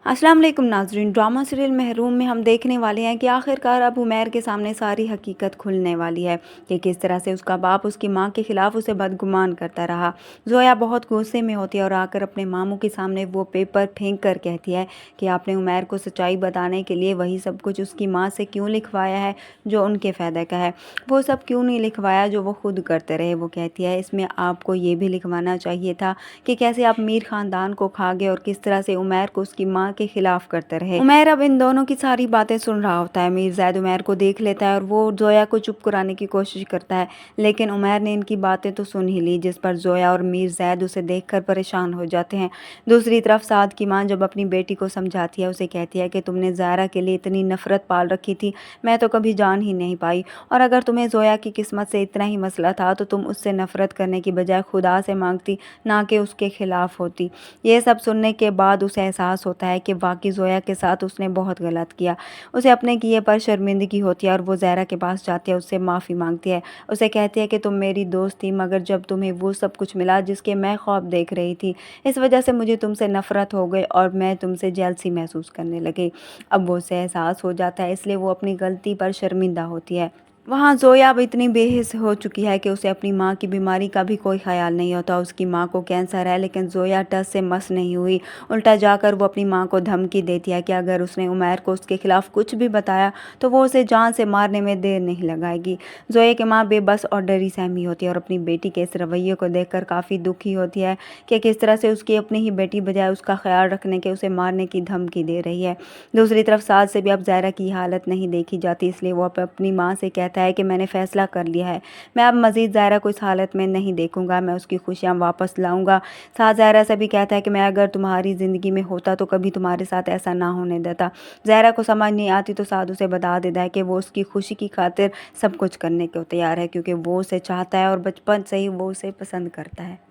अस्सलाम वालेकुम नाज़रीन। ड्रामा सीरियल महरूम में हम देखने वाले हैं कि आखिरकार अब उमैर के सामने सारी हकीकत खुलने वाली है कि किस तरह से उसका बाप उसकी मां के खिलाफ उसे बदगुमान करता रहा। जोया बहुत गुस्से में होती है और आकर अपने मामू के सामने वो पेपर फेंक कर कहती है कि आपने उमैर को सच्चाई बताने के लिए वही सब कुछ उसकी माँ से क्यों लिखवाया है जो उनके फ़ायदे का है, वो सब क्यों नहीं लिखवाया जो वो खुद करते रहे। वो कहती है इसमें आपको ये भी लिखवाना चाहिए था कि कैसे आप मीर ख़ानदान को खा गए और किस तरह से उमैर को उसकी माँ के खिलाफ करते रहे। उमैर अब इन दोनों की सारी बातें सुन रहा होता है। मीर ज़ैद उमैर को देख लेता है और वो जोया को चुप कराने की कोशिश करता है, लेकिन उमैर ने इनकी बातें तो सुन ही ली, जिस पर जोया और मीर ज़ैद उसे देखकर परेशान हो जाते हैं। दूसरी तरफ साद की माँ जब अपनी बेटी को समझाती है, उसे कहती है कि तुमने ज़ायरा के लिए इतनी नफरत पाल रखी थी, मैं तो कभी जान ही नहीं पाई, और अगर तुम्हें जोया की किस्मत से इतना ही मसला था तो तुम उससे नफरत करने की बजाय खुदा से मांगती, ना कि उसके खिलाफ होती। ये सब सुनने के बाद उसे एहसास होता है कि वाकई जोया के साथ उसने बहुत गलत किया। उसे अपने किए पर शर्मिंदगी होती है और वो ज़ायरा के पास जाती है, उससे माफ़ी मांगती है। उसे कहती है कि तुम मेरी दोस्त थी, मगर जब तुम्हें वो सब कुछ मिला जिसके मैं ख्वाब देख रही थी, इस वजह से मुझे तुमसे नफरत हो गई और मैं तुमसे जेलसी महसूस करने लगी। अब वो उसे एहसास हो जाता है, इसलिए वो अपनी गलती पर शर्मिंदा होती है। वहाँ जोया अब इतनी बेहिस हो चुकी है कि उसे अपनी माँ की बीमारी का भी कोई ख्याल नहीं होता। उसकी माँ को कैंसर है, लेकिन जोया टस से मस नहीं हुई। उल्टा जाकर वो अपनी माँ को धमकी देती है कि अगर उसने उमैर को उसके खिलाफ कुछ भी बताया तो वो उसे जान से मारने में देर नहीं लगाएगी। जोया की माँ बेबस और डरी सहमी होती है और अपनी बेटी के इस रवैये को देखकर काफ़ी दुखी होती है कि किस तरह से उसकी अपनी ही बेटी बजाय उसका ख्याल रखने के उसे मारने की धमकी दे रही है। दूसरी तरफ साद से भी अब ज़ायरा की हालत नहीं देखी जाती, इसलिए वो अपनी माँ से कहता है कि मैंने फ़ैसला कर लिया है, मैं अब मज़ीद ज़ायरा को इस हालत में नहीं देखूंगा, मैं उसकी खुशियाँ वापस लाऊंगा। साथ ज़ायरा से भी कहता है कि मैं अगर तुम्हारी ज़िंदगी में होता तो कभी तुम्हारे साथ ऐसा ना होने देता। ज़ायरा को समझ नहीं आती तो साद उसे बता देता है कि वो उसकी खुशी की खातिर सब कुछ करने को तैयार है, क्योंकि वो उसे चाहता है और बचपन से ही वो उसे पसंद करता है।